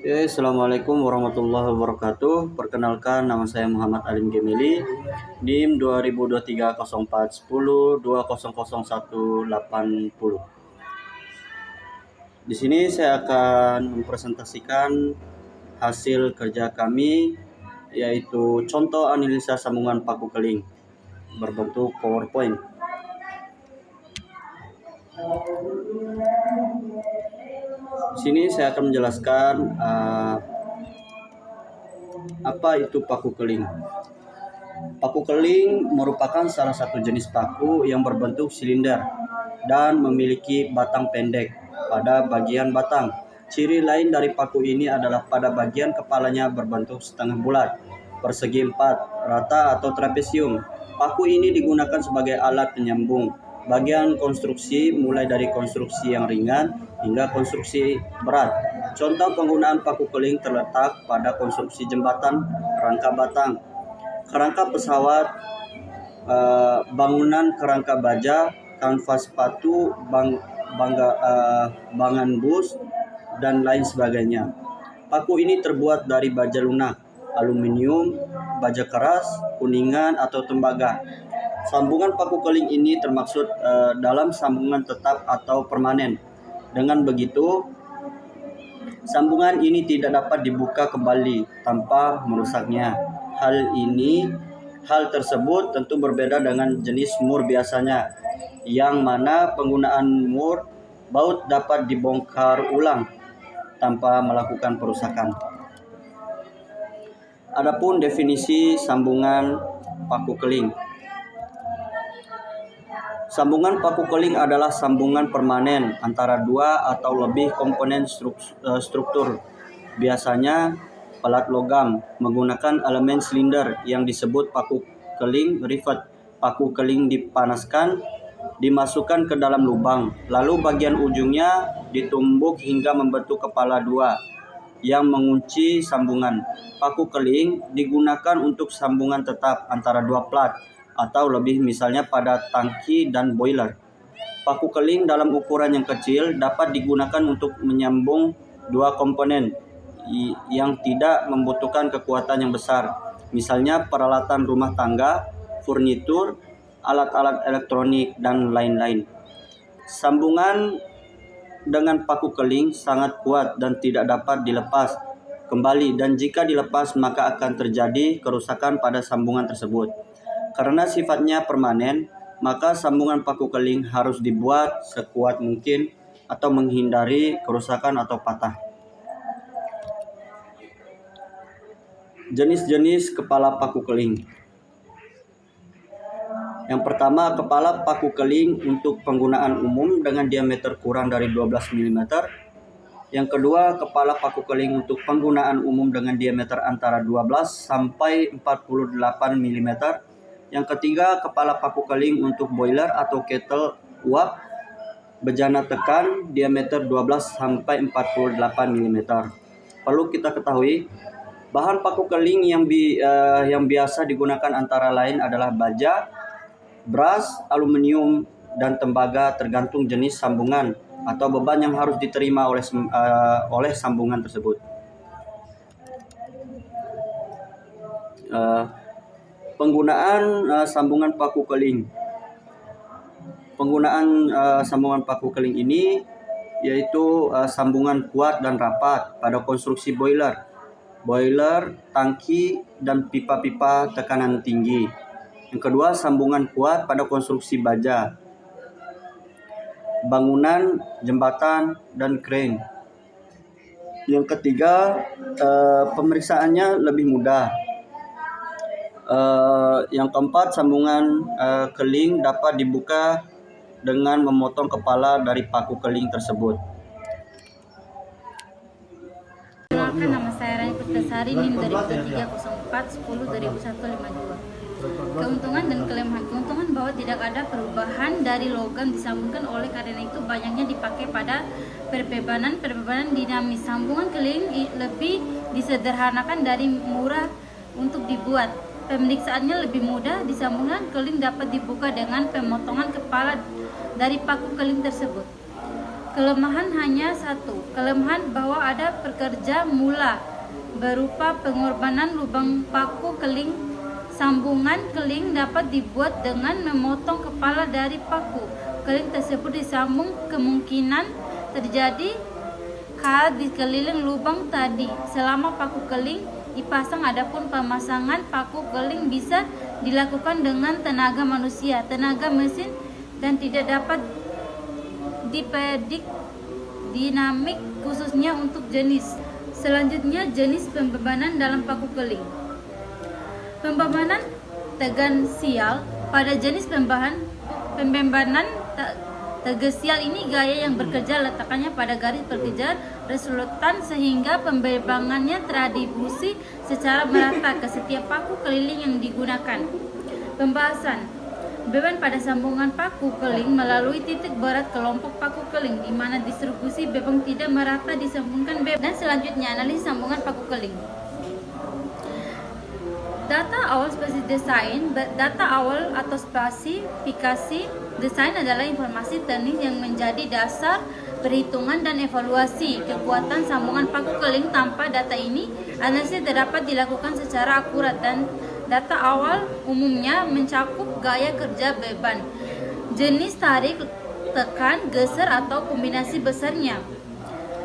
Assalamualaikum warahmatullahi wabarakatuh. Perkenalkan, nama saya Muhammad Alim Gemili, NIM 20230410200180. Di sini saya akan mempresentasikan hasil kerja kami, yaitu contoh analisa sambungan paku keling berbentuk PowerPoint. Di sini saya akan menjelaskan apa itu paku keling. Paku keling merupakan salah satu jenis paku yang berbentuk silinder dan memiliki batang pendek pada bagian batang. Ciri lain dari paku ini adalah pada bagian kepalanya berbentuk setengah bulat, persegi empat, rata atau trapesium. Paku ini digunakan sebagai alat penyambung bagian konstruksi, mulai dari konstruksi yang ringan hingga konstruksi berat. Contoh penggunaan paku keling terletak pada konstruksi jembatan, rangka batang, kerangka pesawat, bangunan kerangka baja, kanvas sepatu, bangan bus, dan lain sebagainya. Paku ini terbuat dari baja lunak, aluminium, baja keras, kuningan, atau tembaga. Sambungan paku keling ini termaksud dalam sambungan tetap atau permanen. Dengan begitu, sambungan ini tidak dapat dibuka kembali tanpa merusaknya. Hal tersebut tentu berbeda dengan jenis mur biasanya, yang mana penggunaan mur baut dapat dibongkar ulang tanpa melakukan perusakan. Adapun definisi sambungan paku keling. Sambungan paku keling adalah sambungan permanen antara dua atau lebih komponen struktur, biasanya pelat logam, menggunakan elemen silinder yang disebut paku keling rivet. Paku keling dipanaskan, dimasukkan ke dalam lubang, lalu bagian ujungnya ditumbuk hingga membentuk kepala dua yang mengunci sambungan. Paku keling digunakan untuk sambungan tetap antara dua plat atau lebih, misalnya pada tangki dan boiler. Paku keling dalam ukuran yang kecil dapat digunakan untuk menyambung dua komponen yang tidak membutuhkan kekuatan yang besar, misalnya peralatan rumah tangga, furnitur, alat-alat elektronik, dan lain-lain. Sambungan dengan paku keling sangat kuat dan tidak dapat dilepas kembali, dan jika dilepas maka akan terjadi kerusakan pada sambungan tersebut. Karena sifatnya permanen, maka sambungan paku keling harus dibuat sekuat mungkin atau menghindari kerusakan atau patah. Jenis-jenis kepala paku keling. Yang pertama, kepala paku keling untuk penggunaan umum dengan diameter kurang dari 12 mm. Yang kedua, kepala paku keling untuk penggunaan umum dengan diameter antara 12 sampai 48 mm. Yang ketiga, kepala paku keling untuk boiler atau kettle uap bejana tekan diameter 12 sampai 48 mm. Perlu kita ketahui, bahan paku keling yang biasa digunakan antara lain adalah baja, bras, aluminium, dan tembaga, tergantung jenis sambungan atau beban yang harus diterima oleh sambungan tersebut. Penggunaan sambungan paku keling. Penggunaan sambungan paku keling ini yaitu sambungan kuat dan rapat pada konstruksi boiler, tangki, dan pipa-pipa tekanan tinggi. Yang kedua, sambungan kuat pada konstruksi baja, bangunan, jembatan, dan crane. Yang ketiga, pemeriksaannya lebih mudah. Yang keempat, sambungan keling dapat dibuka dengan memotong kepala dari paku keling tersebut. Perkenalkan, nama saya Rani Putasari, NIM 20030410200152. Keuntungan dan kelemahan. Keuntungan bahwa tidak ada perubahan dari logam disambungkan, oleh karena itu banyaknya dipakai pada perbebanan dinamis. Sambungan keling lebih disederhanakan dari murah untuk dibuat. Pemeriksaannya lebih mudah. Di sambungan keling dapat dibuka dengan pemotongan kepala dari paku keling tersebut. Kelemahan hanya satu, kelemahan bahwa ada pekerja mula berupa pengorbanan lubang paku keling. Sambungan keling dapat dibuat dengan memotong kepala dari paku. Keling tersebut disambung, kemungkinan terjadi di keliling lubang tadi selama paku keling dipasang. Adapun pemasangan paku keling bisa dilakukan dengan tenaga manusia, tenaga mesin, dan tidak dapat dipredik dinamik khususnya untuk jenis. Selanjutnya, jenis pembebanan dalam paku keling. Pembebanan tegansial. Pada jenis pembebanan tegansial ini gaya yang bekerja letakkannya pada garis pekerja resultan sehingga pembebangannya terdistribusi secara merata ke setiap paku keling yang digunakan. Pembahasan beban pada sambungan paku keling melalui titik berat kelompok paku keling, di mana distribusi beban tidak merata disambungkan beban. Dan selanjutnya, analisis sambungan paku keling. Data awal spesifikasi desain. Data awal atau spesifikasi desain adalah informasi teknis yang menjadi dasar perhitungan dan evaluasi kekuatan sambungan paku keling. Tanpa data ini, analisis dapat dilakukan secara akurat, dan data awal umumnya mencakup gaya kerja beban, jenis tarik, tekan, geser, atau kombinasi besarnya.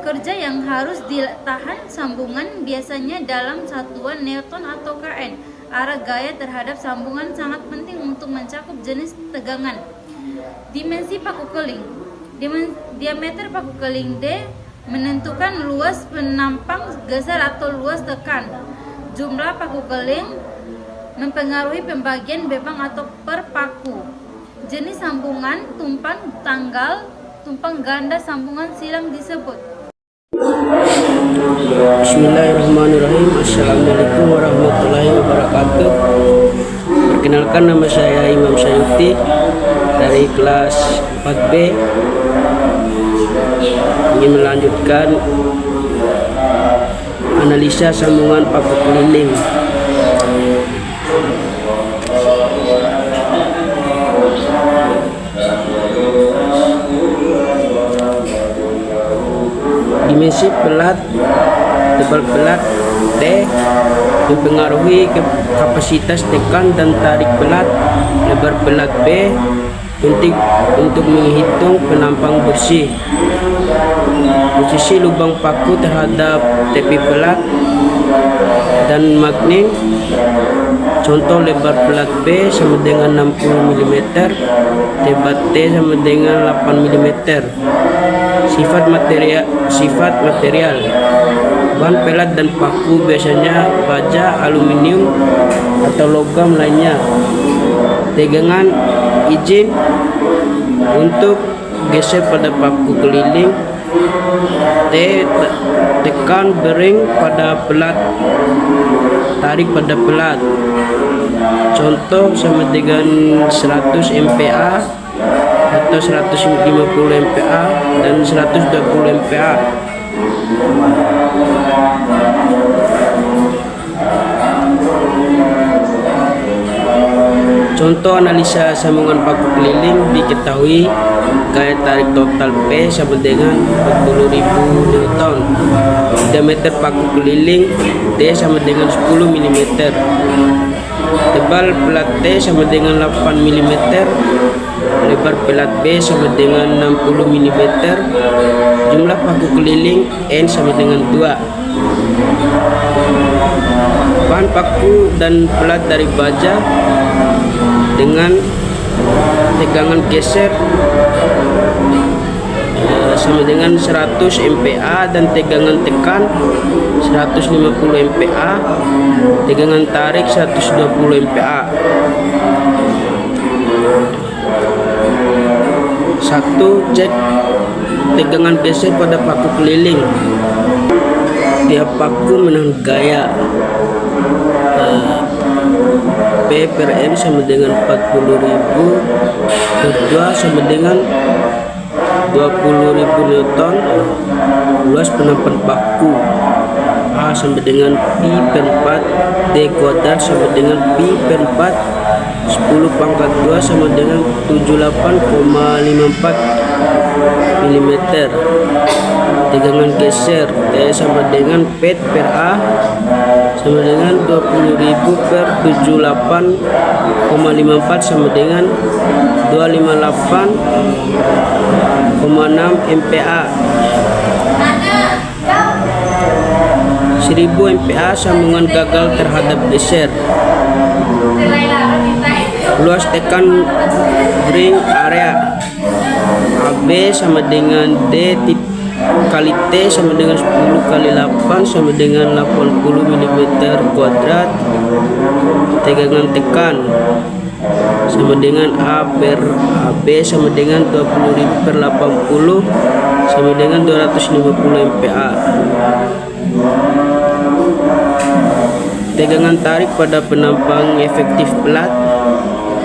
Kerja yang harus ditahan sambungan biasanya dalam satuan Newton atau Kn. Arah gaya terhadap sambungan sangat penting untuk mencakup jenis tegangan. Dimensi paku keling. Diameter paku keling D menentukan luas penampang geser atau luas tekan. Jumlah paku keling mempengaruhi pembagian beban atau per paku. Jenis sambungan tumpang tanggal, tumpang ganda, sambungan silang disebut. Bismillahirrahmanirrahim. Assalamualaikum warahmatullahi wabarakatuh. Perkenalkan, nama saya Imam Sayuti dari kelas 4B. Ingin melanjutkan analisa sambungan paku keliling. Dimensi pelat, tebal pelat D mempengaruhi kapasitas tekan dan tarik pelat. Lebar pelat B penting untuk menghitung penampang bersih. Posisi lubang paku terhadap tepi pelat dan magnet. Contoh, lebar pelat B sama dengan 60 mm, tebat T sama dengan 8 mm. Sifat material. Bahan pelat dan paku biasanya baja, aluminium, atau logam lainnya. Tegangan izin untuk geser pada paku keliling. Tekan bearing pada pelat, tarik pada pelat. Contoh sama dengan 100 MPa atau 150 MPa dan 120 MPa. Contoh analisa sambungan paku keliling diketahui gaya tarik total P sama dengan 40.000 Newton. Diameter paku keliling D sama dengan 10 mm. Tebal pelat T sama dengan 8 mm. Lebar pelat B sama dengan 60 mm. Jumlah paku keliling N sama dengan 2. Bahan paku dan pelat dari baja dengan tegangan geser sama dengan 100 MPa dan tegangan tekan 150 MPa, tegangan tarik 120 MPa. 1. Cek tegangan geser pada paku keliling. Tiap paku menahan gaya P per M sama dengan 40.000 per 2 sama dengan 20.000 Newton. Luas penampang paku A sama dengan pi per 4 D kuadrat sama dengan pi per 4 10 pangkat 2 sama dengan 78,54 mm. Tegangan geser T sama dengan PET per A sama dengan 20.000 per 78,54 sama dengan 258,6 MPa. 1000 MPa sambungan gagal terhadap geser. Luas tekan ring area AB sama dengan D kali T sama dengan 10 kali 8 sama dengan 80 mm kuadrat. Tegangan tekan sama dengan A per AB sama dengan 20.000 per 80 sama dengan 250 MPa. Tegangan tarik pada penampang efektif pelat.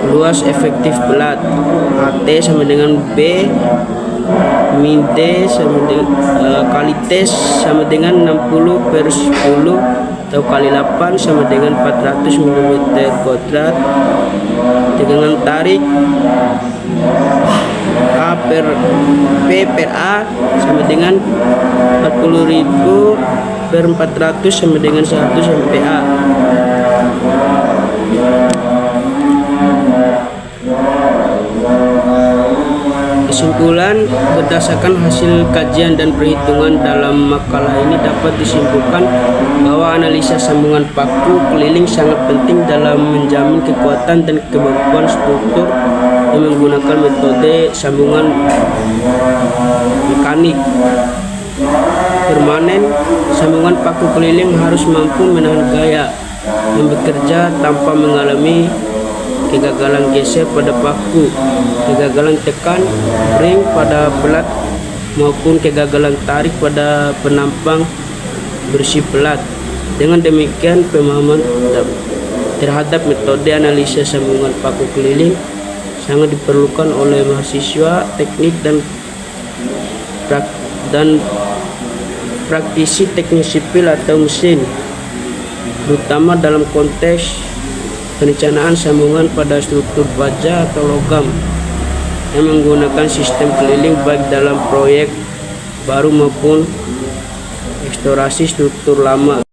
Luas efektif pelat AT sama dengan B min D sama dengan kali T sama dengan 60 per 10 atau kali 8 sama dengan 400 mm kuadrat. Tegangan tarik A per P per A sama dengan 40.000 per 400 sama dengan 100 MPa. Kesimpulan, berdasarkan hasil kajian dan perhitungan dalam makalah ini dapat disimpulkan bahwa analisa sambungan paku keliling sangat penting dalam menjamin kekuatan dan kemampuan struktur yang menggunakan metode sambungan mekanik permanen. Sambungan paku keliling harus mampu menahan gaya yang bekerja tanpa mengalami kegagalan geser pada paku, kegagalan tekan ring pada pelat maupun kegagalan tarik pada penampang bersih pelat. Dengan demikian, pemahaman terhadap metode analisa sambungan paku keliling sangat diperlukan oleh mahasiswa teknik dan praktisi teknik sipil atau mesin, terutama dalam konteks perencanaan sambungan pada struktur baja atau logam yang menggunakan sistem keliling baik dalam proyek baru maupun restorasi struktur lama.